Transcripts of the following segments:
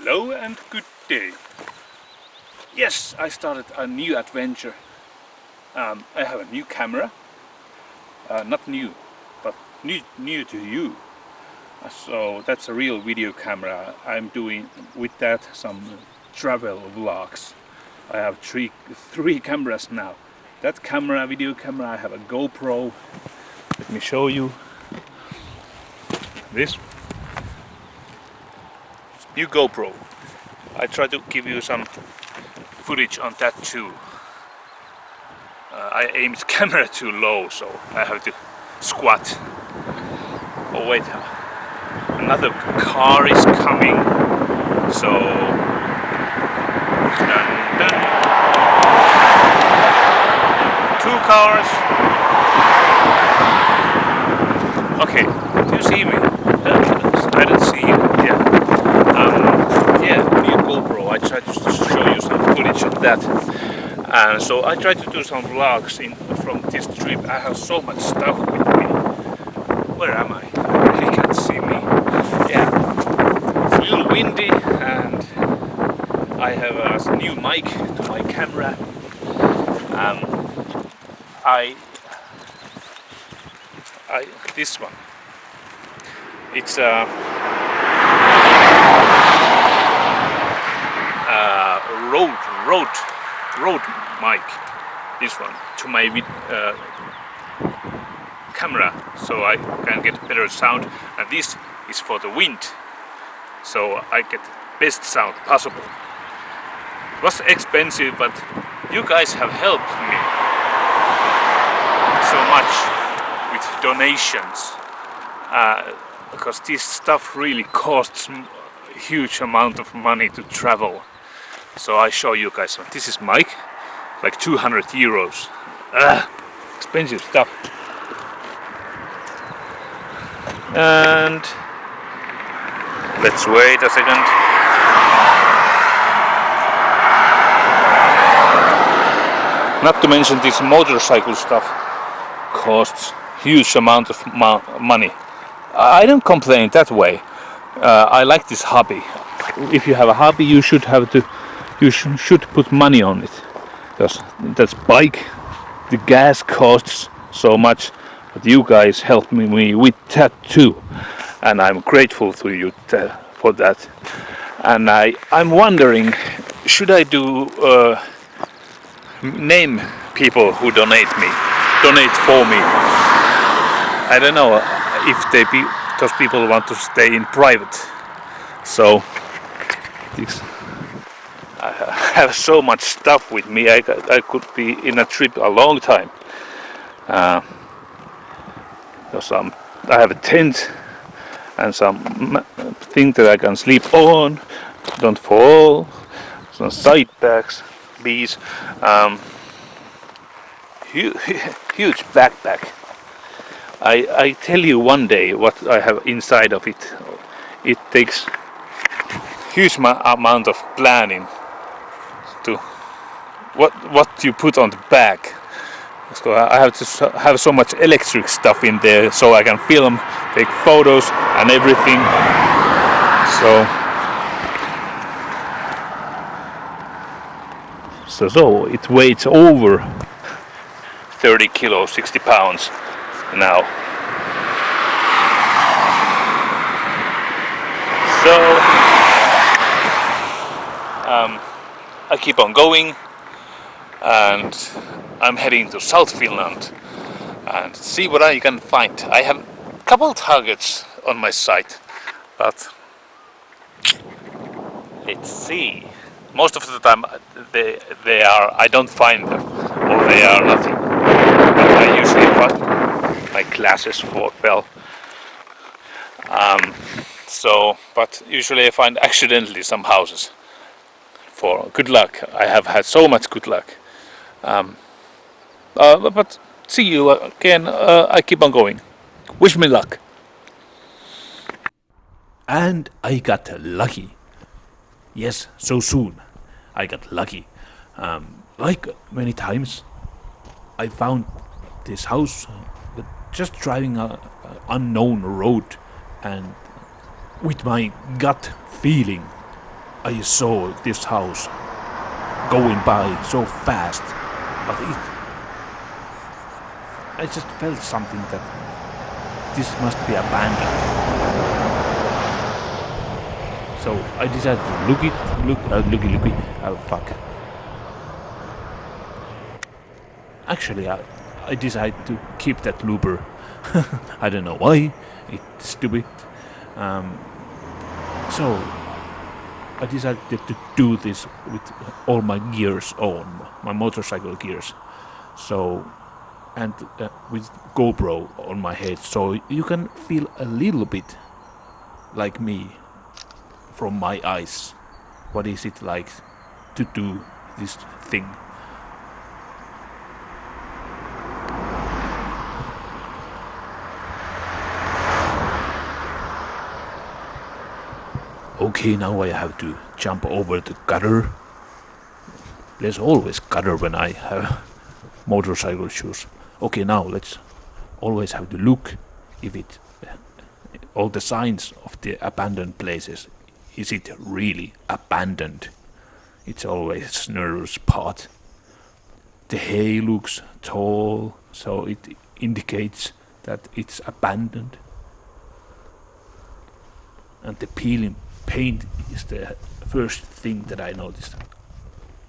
Hello and good day. Yes, I started a new adventure. I have a new camera. Not new, but new to you. So that's a real video camera. I'm doing with that some travel vlogs. I have three cameras now. That camera, video camera, I have a GoPro. Let me show you. This new GoPro. I try to give you some footage on that too. I aimed camera too low, so I have to squat. Oh wait, another car is coming. So dun, dun. Two cars. Okay, do you see me? I don't see you. Yeah, new GoPro. I tried to show you some footage of that. And so I tried to do some vlogs from this trip. I have so much stuff with me. Where am I? I really can't see me. Yeah, it's a little windy and I have a new mic to my camera. This one. It's a road mic. This one to my camera, so I can get better sound. And this is for the wind, so I get best sound possible. It was expensive, but you guys have helped me so much with donations, because this stuff really costs a huge amount of money to travel. So I show you guys. This is mic, like 200 euros. Expensive stuff. And let's wait a second. Not to mention this motorcycle stuff costs huge amount of money. I don't complain that way. I like this hobby. If you have a hobby, you should put money on it. Because that's bike, the gas costs so much, but you guys helped me with that too, and I'm grateful to you for that. And I'm wondering, should I do name people who donate for me? I don't know if those people want to stay in private. So I have so much stuff with me. I could be in a trip a long time. Because I have a tent and some thing that I can sleep on, don't fall, some side bags, bees, huge backpack. I tell you one day what I have inside of it. It takes huge amount of planning to what you put on the back. So I have to have so much electric stuff in there so I can film, take photos and everything. So it weighs over 30 kilos, 60 pounds now. So I keep on going, and I'm heading to South Finland and see what I can find. I have a couple targets on my site, but let's see. Most of the time I don't find them, or they are nothing. But I usually find my glasses fell. But usually I find accidentally some houses. For good luck, I have had so much good luck. But see you again. I keep on going. Wish me luck. And I got lucky. Yes, so soon. I got lucky. Like many times, I found this house just driving an unknown road, and with my gut feeling, I saw this house going by so fast, but I just felt something that this must be abandoned. So I decided to looky, fuck. Actually, I decided to keep that looper. I don't know why. It's stupid. So I decided to do this with all my gears on, my motorcycle gears. So, and with GoPro on my head, so you can feel a little bit like me from my eyes. What is it like to do this thing? Okay, now I have to jump over the gutter. There's always gutter when I have motorcycle shoes. Okay, now let's always have to look if it all the signs of the abandoned places. Is it really abandoned? It's always nervous part. The hay looks tall, so it indicates that it's abandoned. And the peeling paint is the first thing that I noticed.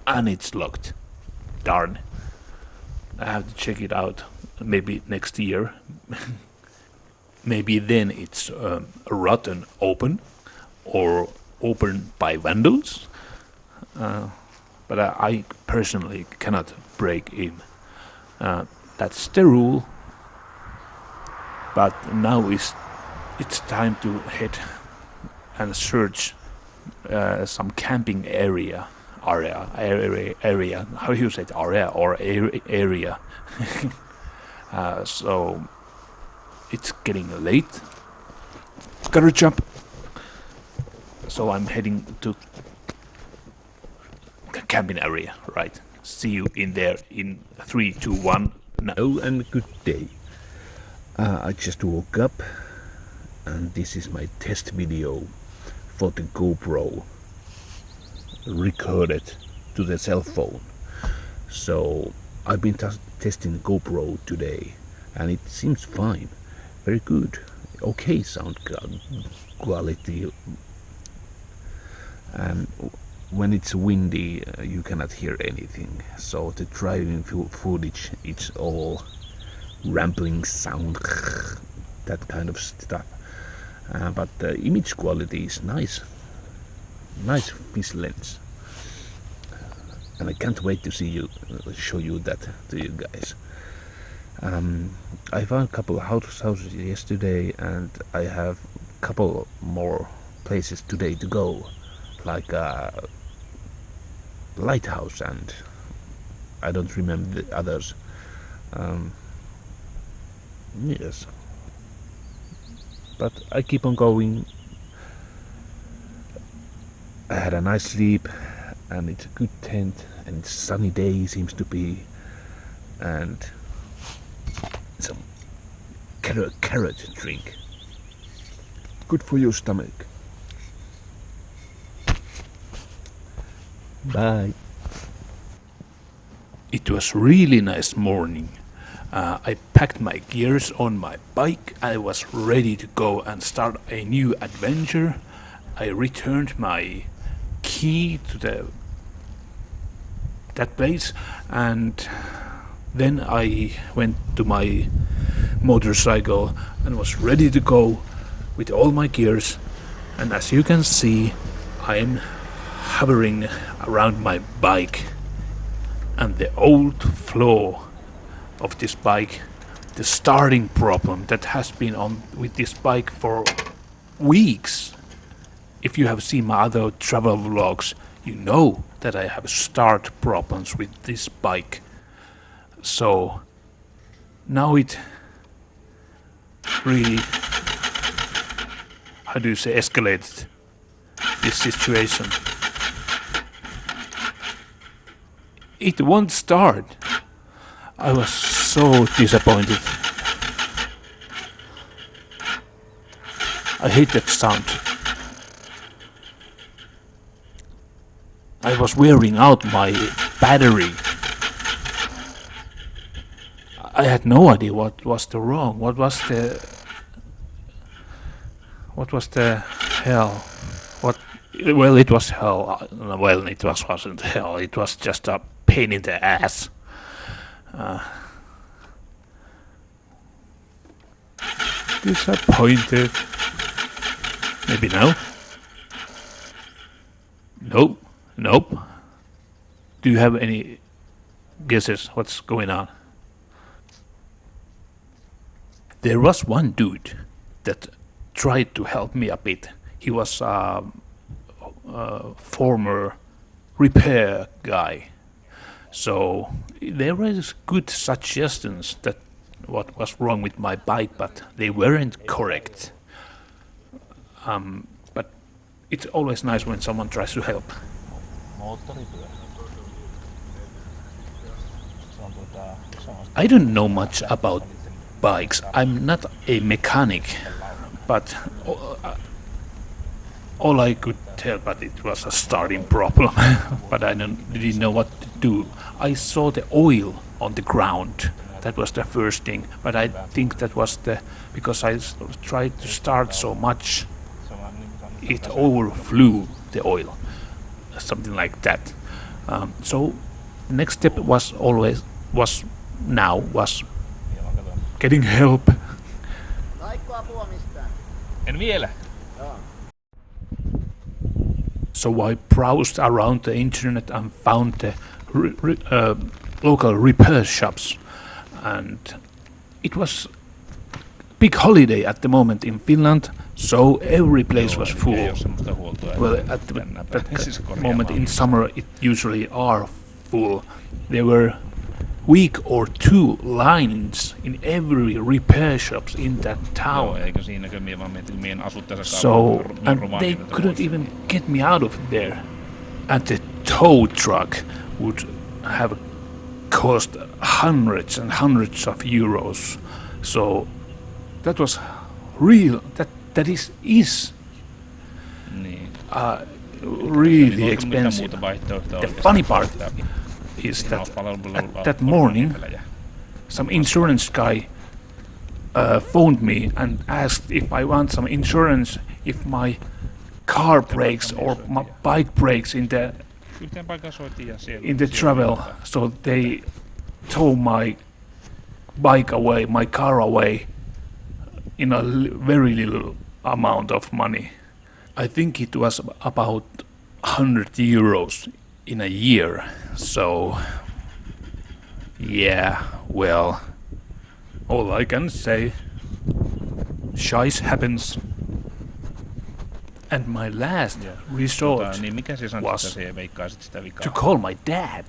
And it's locked. Darn. I have to check it out maybe next year. Maybe then it's rotten open or open by vandals. But I personally cannot break in. That's the rule. But now it's time to head and search some camping area. How do you say it? Area. So it's getting late. Gotta jump. So I'm heading to camping area. Right. See you in there in 3, 2, 1. Hello and good day. I just woke up and this is my test video for the GoPro recorded to the cell phone. So I've been testing GoPro today and it seems fine, very good, okay sound quality, and when it's windy you cannot hear anything, so the driving footage it's all rambling sound, that kind of stuff, but the image quality is nice fish lens, and I can't wait to show you that to you guys. I found a couple of houses yesterday and I have a couple more places today to go, like a lighthouse and I don't remember the others. Yes, but I keep on going. I had a nice sleep and it's a good tent and it's sunny day seems to be, and some carrot drink, good for your stomach. Bye. It was really nice morning. I packed my gears on my bike. I was ready to go and start a new adventure. I returned my key to that place, and then I went to my motorcycle and was ready to go with all my gears. And as you can see, I am hovering around my bike, and the old flaw of this bike, the starting problem that has been on with this bike for weeks. If you have seen my other travel vlogs, you know that I have start problems with this bike. So now it really, how do you say, escalated this situation. It won't start. I was so disappointed. I hate that sound. I was wearing out my battery. I had no idea what was the wrong. What was the hell? What? Well, it was hell. Well, it wasn't hell. It was just a pain in the ass. Disappointed. Maybe no. Nope. Nope. Do you have any guesses what's going on? There was one dude that tried to help me a bit. He was a former repair guy. So there was good suggestions that what was wrong with my bike, but they weren't correct. But it's always nice when someone tries to help. I don't know much about bikes. I'm not a mechanic, but all I could tell, but it was a starting problem. But I didn't know what to do. I saw the oil on the ground. That was the first thing. But I think that was because I tried to start so much, it overflew the oil, something like that. So next step was getting help. En vielä. So I browsed around the internet and found the local repair shops, and it was big holiday at the moment in Finland, so every place was full. Well, at that moment in summer it usually are full. There were week or two lines in every repair shops in that town. So, and they couldn't even get me out of there. And the tow truck would have cost hundreds and hundreds of euros. So that was real. That is really expensive. The funny part is that at that morning, some insurance guy phoned me and asked if I want some insurance if my car breaks or my bike breaks in the travel. So they tow my bike away, my car away, in a very little amount of money. I think it was about 100 euros in a year. So yeah, well, all I can say, shice happens. And my last resort was to call my dad.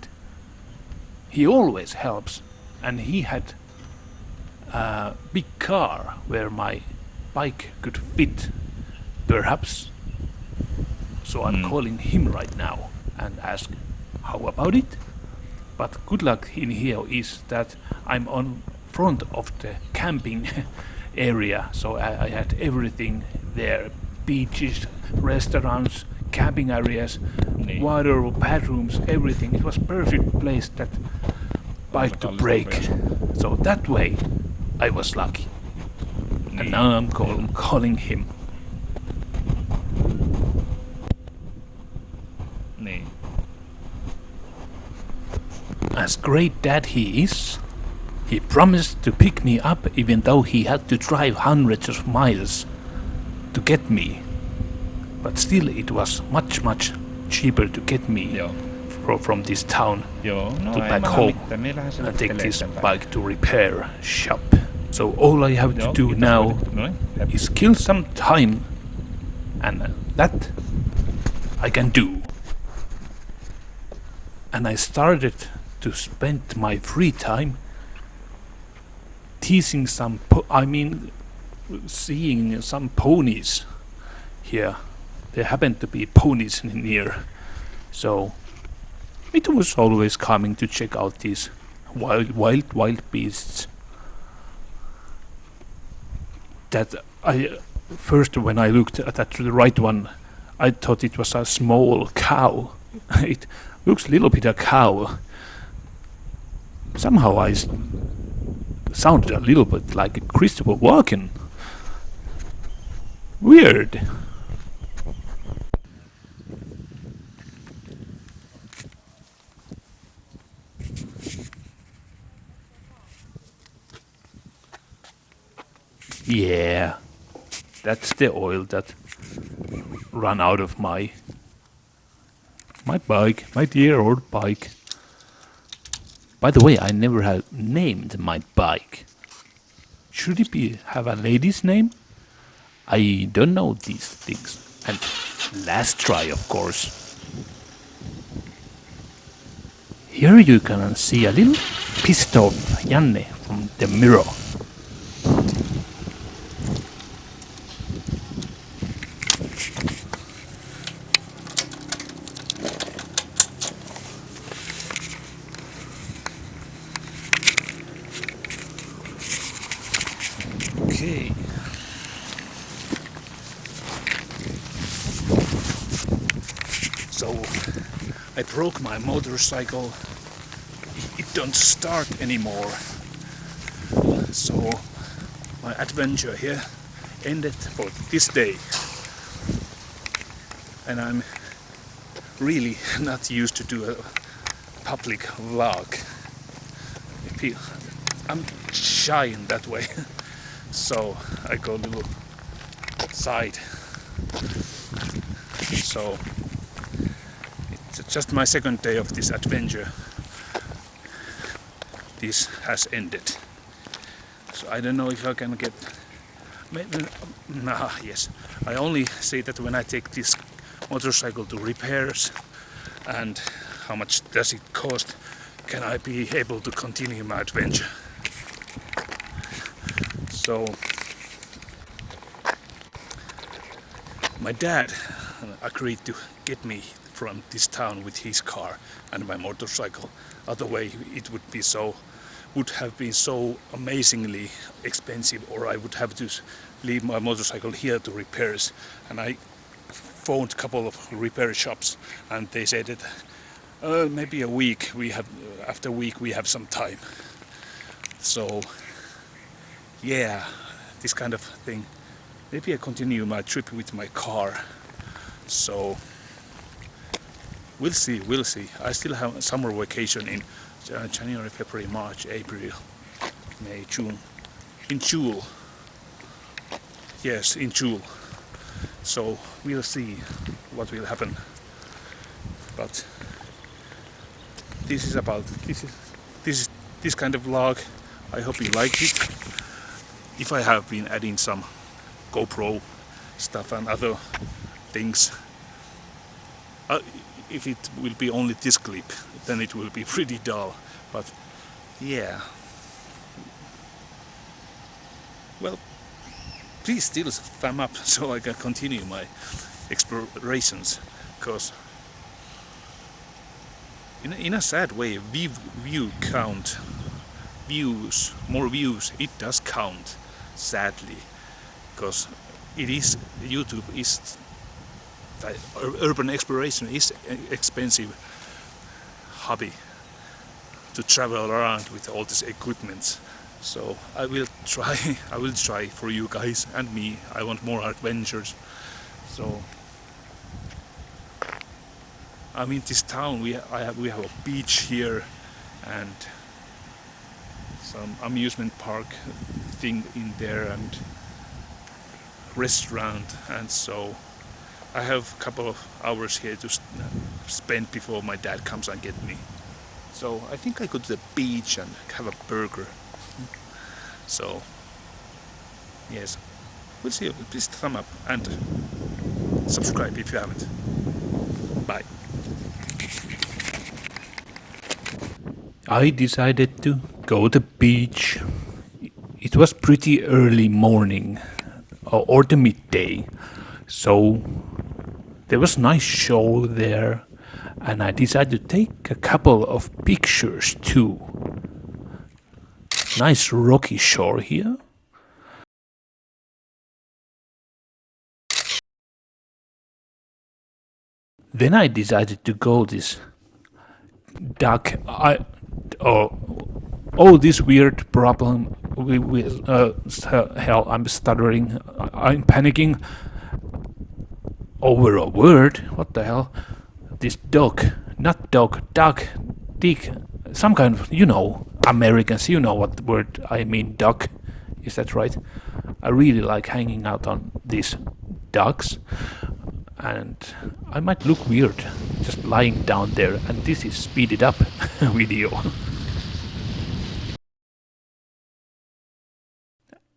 He always helps, and he had a big car where my bike could fit, perhaps. So I'm calling him right now and ask how about it. But good luck in here is that I'm on front of the camping area, so I had everything there. Beaches, restaurants, camping areas, water, bathrooms, everything. It was perfect place that bike to break. So that way I was lucky. And now I'm calling him. As great dad he is, he promised to pick me up even though he had to drive hundreds of miles to get me, but still it was much cheaper to get me from this town to back home and take this bike to repair shop. So all I have to do now is kill some time, and that I can do. And I started to spend my free time teasing seeing some ponies here. There happened to be ponies near, so it was always coming to check out these wild beasts. That first when I looked at the right one, I thought it was a small cow, It looks a little bit a cow. Somehow sounded a little bit like Christopher Walken. Weird. Yeah, that's the oil that ran out of my bike, my dear old bike. By the way, I never have named my bike. Should it have a lady's name? I don't know these things. And last try, of course. Here you can see a little pissed off Janne from the mirror. Okay. So I broke my motorcycle. It don't start anymore. So my adventure here ended for this day. And I'm really not used to do a public vlog. I'm shy in that way. So I go a little side. So it's just my second day of this adventure. This has ended. So I don't know if I can get... Yes. I only say that when I take this motorcycle to repairs and how much does it cost, can I be able to continue my adventure. So my dad agreed to get me from this town with his car and my motorcycle. Otherwise it would have been so amazingly expensive, or I would have to leave my motorcycle here to repairs. And I phoned a couple of repair shops and they said that maybe after a week we have some time. So yeah, this kind of thing. Maybe I continue my trip with my car. So we'll see. I still have a summer vacation in January, February, March, April, May, June. In June. Yes, in June. So we'll see what will happen. But this is this kind of vlog. I hope you like it. If I have been adding some GoPro stuff and other things, if it will be only this clip, then it will be pretty dull. But yeah, well, please still thumb up so I can continue my explorations, because in a sad way, more views, it does count, sadly, because YouTube is urban exploration is an expensive hobby to travel around with all this equipment. So I will try for you guys and me. I want more adventures. So I mean, this town we have a beach here and some amusement park thing in there and restaurant, and so I have a couple of hours here to spend before my dad comes and get me. So I think I go to the beach and have a burger. So yes, we'll see. Please thumb up and subscribe if you haven't. Bye. I decided to go to the beach. It was pretty early morning or the midday, so there was a nice show there, and I decided to take a couple of pictures too. Nice rocky shore here. Then I decided to go this duck. This weird problem with hell. I'm stuttering. I'm panicking over a word. What the hell? This dog, not dog, duck, dick, some kind of, Americans, you know what word I mean, duck. Is that right? I really like hanging out on these ducks, and I might look weird just lying down there, and this is speeded up video.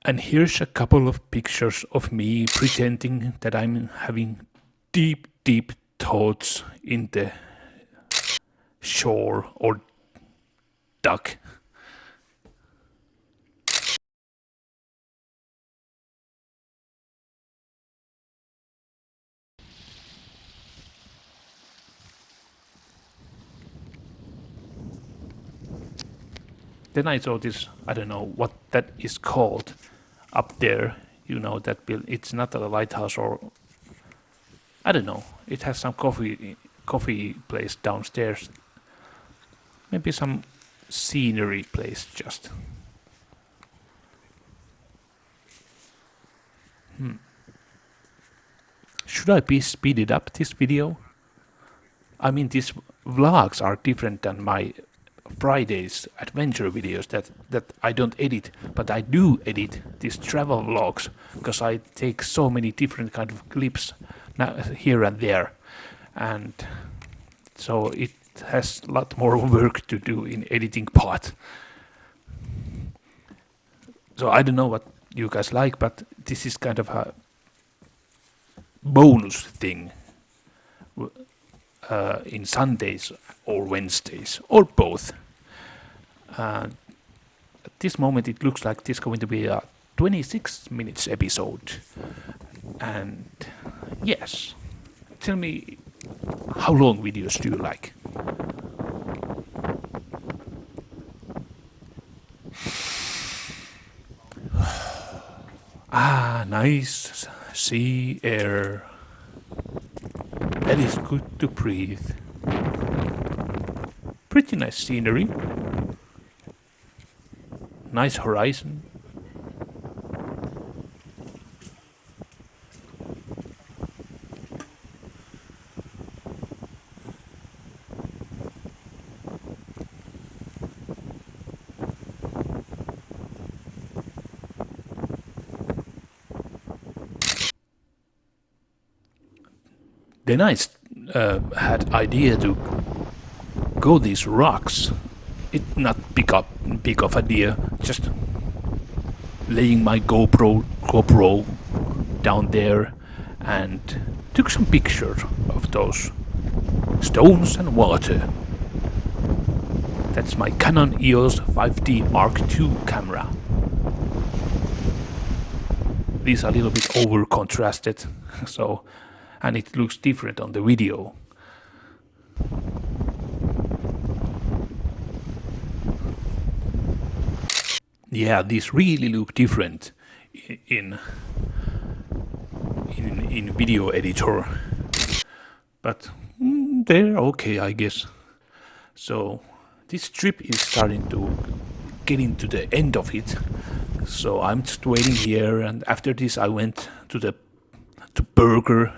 And here's a couple of pictures of me pretending that I'm having deep, deep thoughts in the shore or duck. Then I saw this, I don't know what that is called, up there. That it's not a lighthouse, or I don't know. It has some coffee place downstairs. Maybe some scenery place just. Should I be speeded up this video? I mean, these vlogs are different than my Friday's adventure videos that I don't edit, but I do edit these travel vlogs because I take so many different kind of clips here and there, and so it has a lot more work to do in editing part. So I don't know what you guys like, but this is kind of a bonus thing in Sundays or Wednesdays or both. At this moment it looks like this is going to be a 26 minutes episode, and yes, tell me, how long videos do you like? Nice sea air. That is good to breathe. Pretty nice scenery. Nice horizon. Then I had idea to go these rocks. It not big of idea. Just laying my GoPro down there and took some pictures of those stones and water. That's my Canon EOS 5D Mark II camera. These are a little bit over contrasted, and it looks different on the video. Yeah, these really look different in video editor, but they're okay, I guess. So this trip is starting to get into the end of it. So I'm just waiting here, and after this I went to Burger,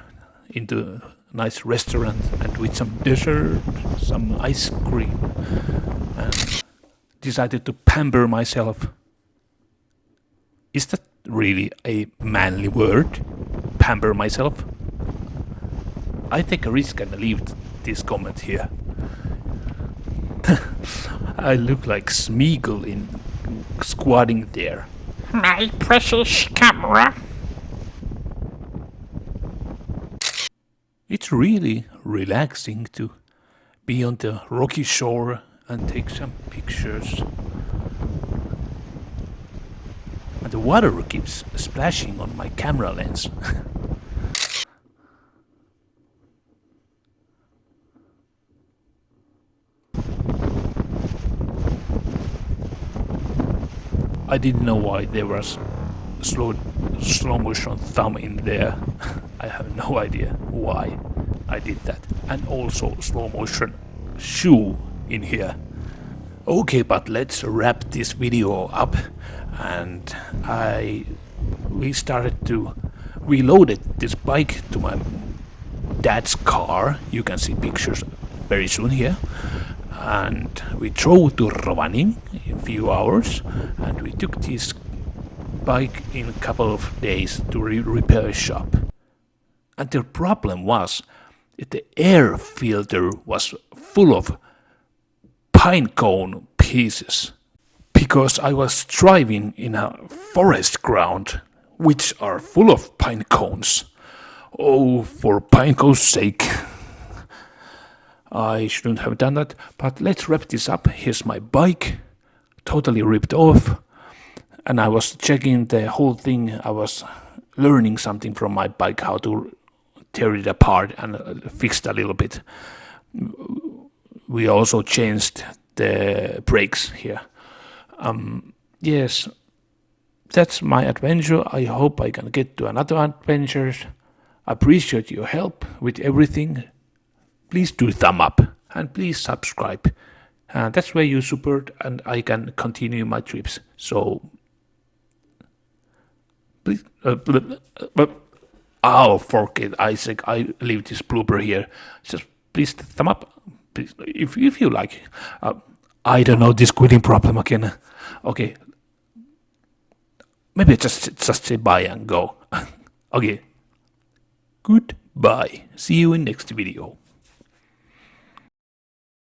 into a nice restaurant, and with some dessert, some ice cream, and decided to pamper myself. Is that really a manly word? Pamper myself? I take a risk and leave this comment here. I look like Smeagol in squatting there. My precious camera. It's really relaxing to be on the rocky shore and take some pictures. And the water keeps splashing on my camera lens. I didn't know why there was slow motion thumb in there. I have no idea why. I did that. And also slow motion shoe in here. Okay, but let's wrap this video up. And we started to reloaded this bike to my dad's car. You can see pictures very soon here. And we drove to Rovaniemi in a few hours, and we took this bike in a couple of days to repair shop. And the problem was that the air filter was full of pine cone pieces, because I was driving in a forest ground which are full of pine cones. Oh, for pine cones' sake. I shouldn't have done that, but let's wrap this up. Here's my bike, totally ripped off, and I was checking the whole thing. I was learning something from my bike, how to tear it apart and fixed a little bit. We also changed the brakes here. Yes, that's my adventure. I hope I can get to another adventure. I appreciate your help with everything. Please do thumb up and please subscribe. That's where you support and I can continue my trips. So please, forget Isaac. I leave this blooper here. Just please thumb up, please, if you like. I don't know this quitting problem again. Okay, maybe just say bye and go. Okay, goodbye. See you in next video.